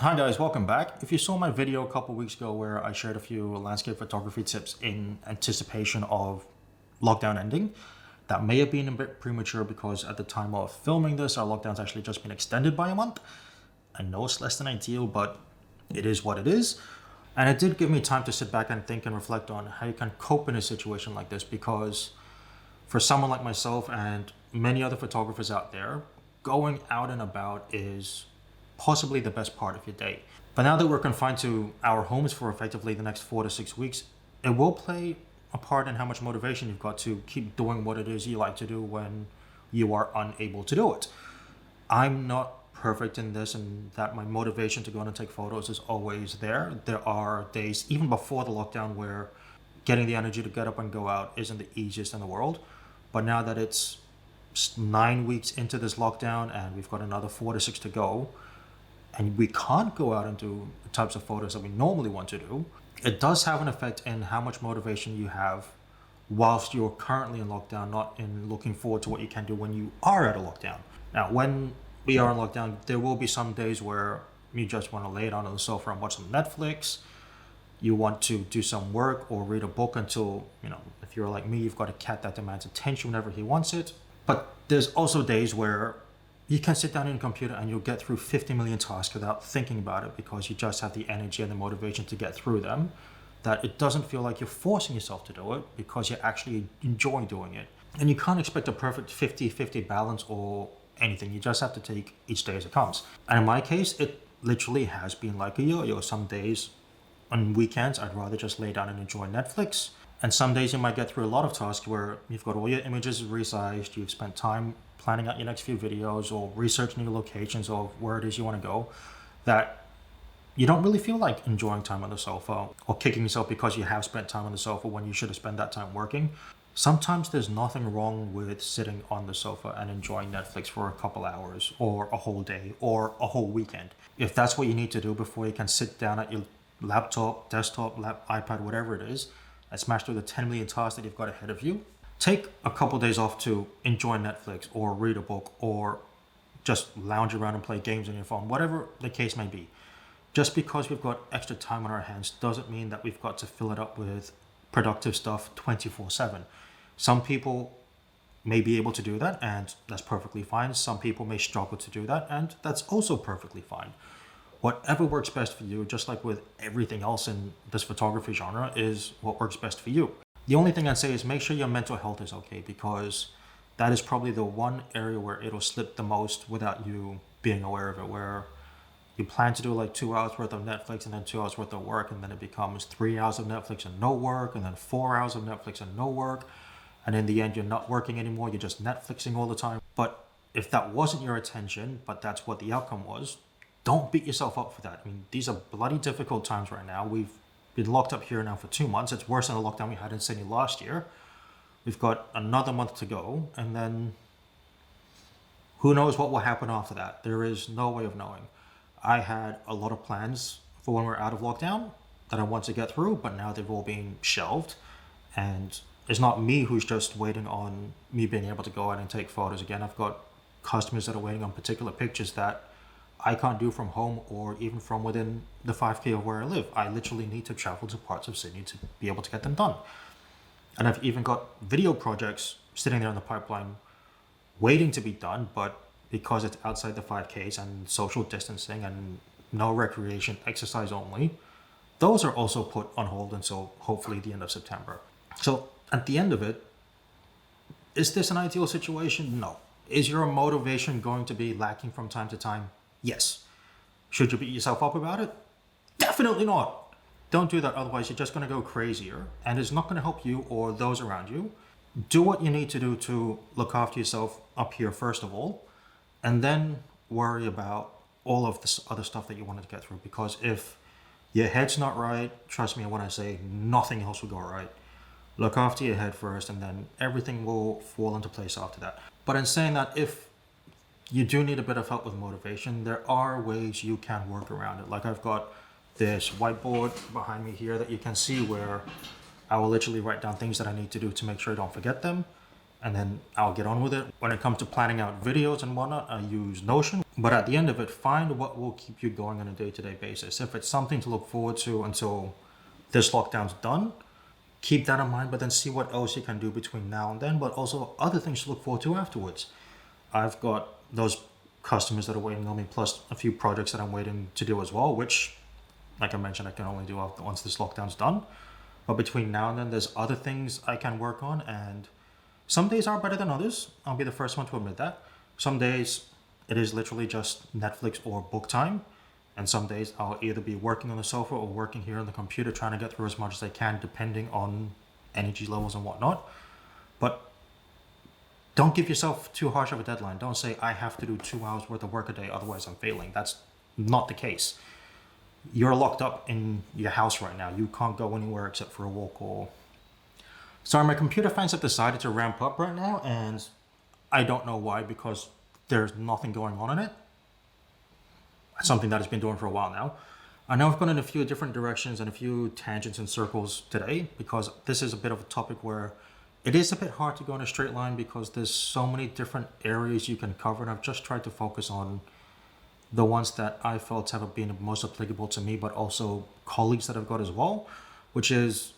Hi guys, welcome back. If you saw my video a couple weeks ago where I shared a few landscape photography tips in anticipation of lockdown ending, that may have been a bit premature because at the time of filming this, our lockdown's actually just been extended by a month. I know it's less than ideal, but it is what it is. And it did give me time to sit back and think and reflect on how you can cope in a situation like this, because for someone like myself and many other photographers out there, going out and about is possibly the best part of your day. But now that we're confined to our homes for effectively the next 4 to 6 weeks, it will play a part in how much motivation you've got to keep doing what it is you like to do when you are unable to do it. I'm not perfect in this, and that my motivation to go out and take photos is always there. There are days, even before the lockdown, where getting the energy to get up and go out isn't the easiest in the world. But now that it's 9 weeks into this lockdown and we've got another 4 to 6 to go, and we can't go out and do the types of photos that we normally want to do, it does have an effect in how much motivation you have whilst you're currently in lockdown, not in looking forward to what you can do when you are out of lockdown. Now, when we are in lockdown, there will be some days where you just want to lay down on the sofa and watch some Netflix. You want to do some work or read a book until, if you're like me, you've got a cat that demands attention whenever he wants it. But there's also days where you can sit down in a computer and you'll get through 50 million tasks without thinking about it, because you just have the energy and the motivation to get through them, that it doesn't feel like you're forcing yourself to do it because you actually enjoy doing it. And you can't expect a perfect 50-50 balance or anything. You just have to take each day as it comes. And in my case, it literally has been like a yo-yo. Some days on weekends, I'd rather just lay down and enjoy Netflix. And some days you might get through a lot of tasks where you've got all your images resized, you've spent time planning out your next few videos or researching your locations or where it is you want to go, that you don't really feel like enjoying time on the sofa or kicking yourself because you have spent time on the sofa when you should have spent that time working. Sometimes there's nothing wrong with sitting on the sofa and enjoying Netflix for a couple hours or a whole day or a whole weekend. If that's what you need to do before you can sit down at your laptop, desktop, iPad, whatever it is, and smash through the 10 million tasks that you've got ahead of you, take a couple days off to enjoy Netflix or read a book or just lounge around and play games on your phone, whatever the case may be. Just because we've got extra time on our hands doesn't mean that we've got to fill it up with productive stuff 24/7. Some people may be able to do that, and that's perfectly fine. Some people may struggle to do that, and that's also perfectly fine. Whatever works best for you, just like with everything else in this photography genre, is what works best for you. The only thing I'd say is make sure your mental health is okay, because that is probably the one area where it'll slip the most without you being aware of it, where you plan to do like 2 hours worth of Netflix and then 2 hours worth of work, and then it becomes 3 hours of Netflix and no work, and then 4 hours of Netflix and no work. And in the end, you're not working anymore. You're just Netflixing all the time. But if that wasn't your intention, but that's what the outcome was, don't beat yourself up for that. I mean, these are bloody difficult times right now. We've been locked up here now for 2 months. It's worse than the lockdown we had in Sydney last year. We've got another month to go, and then who knows what will happen after that. There is no way of knowing. I had a lot of plans for when we're out of lockdown that I want to get through, but now they've all been shelved. And it's not me who's just waiting on me being able to go out and take photos again. I've got customers that are waiting on particular pictures that I can't do from home or even from within the 5K of where I live. I literally need to travel to parts of Sydney to be able to get them done. And I've even got video projects sitting there in the pipeline waiting to be done, but because it's outside the 5Ks and social distancing and no recreation, exercise only, those are also put on hold until hopefully the end of September. So at the end of it, is this an ideal situation? No. Is your motivation going to be lacking from time to time? Yes. Should you beat yourself up about it? Definitely not. Don't do that, otherwise you're just going to go crazier, and it's not going to help you or those around you. Do what you need to do to look after yourself up here first of all, and then worry about all of this other stuff that you wanted to get through. Because if your head's not right, trust me when I say nothing else will go right. Look after your head first, and then everything will fall into place after that. But in saying that, if you do need a bit of help with motivation, there are ways you can work around it. Like I've got this whiteboard behind me here that you can see, where I will literally write down things that I need to do to make sure I don't forget them. and then I'll get on with it. When it comes to planning out videos and whatnot, I use Notion. But at the end of it, find what will keep you going on a day-to-day basis. If it's something to look forward to until this lockdown's done, keep that in mind, but then see what else you can do between now and then, but also other things to look forward to afterwards. I've got those customers that are waiting on me, plus a few projects that I'm waiting to do as well, which, like I mentioned, I can only do after once this lockdown's done. But between now and then, there's other things I can work on, and some days are better than others. I'll be the first one to admit that. Some days it is literally just Netflix or book time, and some days I'll either be working on the sofa or working here on the computer trying to get through as much as I can, depending on energy levels and whatnot. But don't give yourself too harsh of a deadline. Don't say, I have to do 2 hours worth of work a day, otherwise I'm failing. That's not the case. You're locked up in your house right now. You can't go anywhere except for a walk or... Sorry, my computer fans have decided to ramp up right now, and I don't know why, because there's nothing going on in it. Something that it's been doing for a while now. I know I've gone in a few different directions and a few tangents and circles today, because this is a bit of a topic where it is a bit hard to go in a straight line because there's so many different areas you can cover, and I've just tried to focus on the ones that I felt have been most applicable to me, but also colleagues that I've got as well, which is,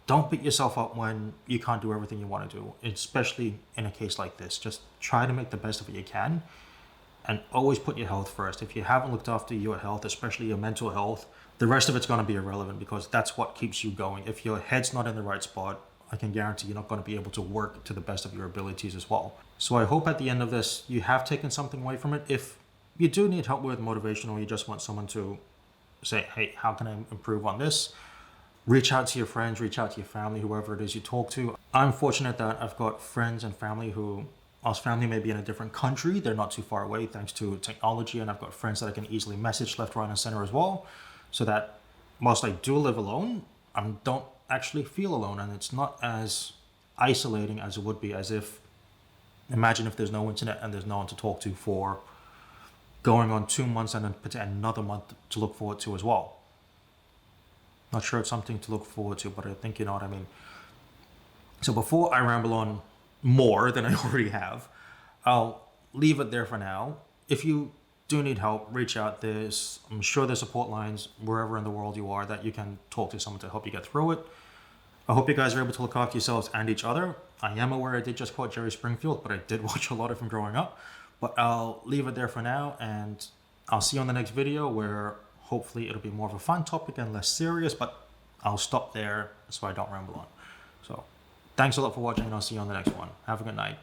don't beat yourself up when you can't do everything you want to do, especially in a case like this. Just try to make the best of it you can, and always put your health first. If you haven't looked after your health, especially your mental health, the rest of it's going to be irrelevant, because that's what keeps you going. If your head's not in the right spot, I can guarantee you're not going to be able to work to the best of your abilities as well. So I hope at the end of this, you have taken something away from it. If you do need help with motivation, or you just want someone to say, hey, how can I improve on this? Reach out to your friends, reach out to your family, whoever it is you talk to. I'm fortunate that I've got friends and family who, our family may be in a different country. They're not too far away thanks to technology. And I've got friends that I can easily message left, right, and center as well. So that whilst I do live alone, I don't actually feel alone. And it's not as isolating as it would be, as if, imagine if there's no internet and there's no one to talk to for going on 2 months and then another month to look forward to as well. Not sure it's something to look forward to, but I think you know what I mean. So before I ramble on more than I already have, I'll leave it there for now. If you do need help, reach out. I'm sure there's support lines wherever in the world you are that you can talk to someone to help you get through it. I hope you guys are able to look after yourselves and each other. I am aware I did just quote Jerry Springfield, but I did watch a lot of him growing up. But I'll leave it there for now, and I'll see you on the next video, where hopefully it'll be more of a fun topic and less serious, but I'll stop there so I don't ramble on. So thanks a lot for watching, and I'll see you on the next one. Have a good night.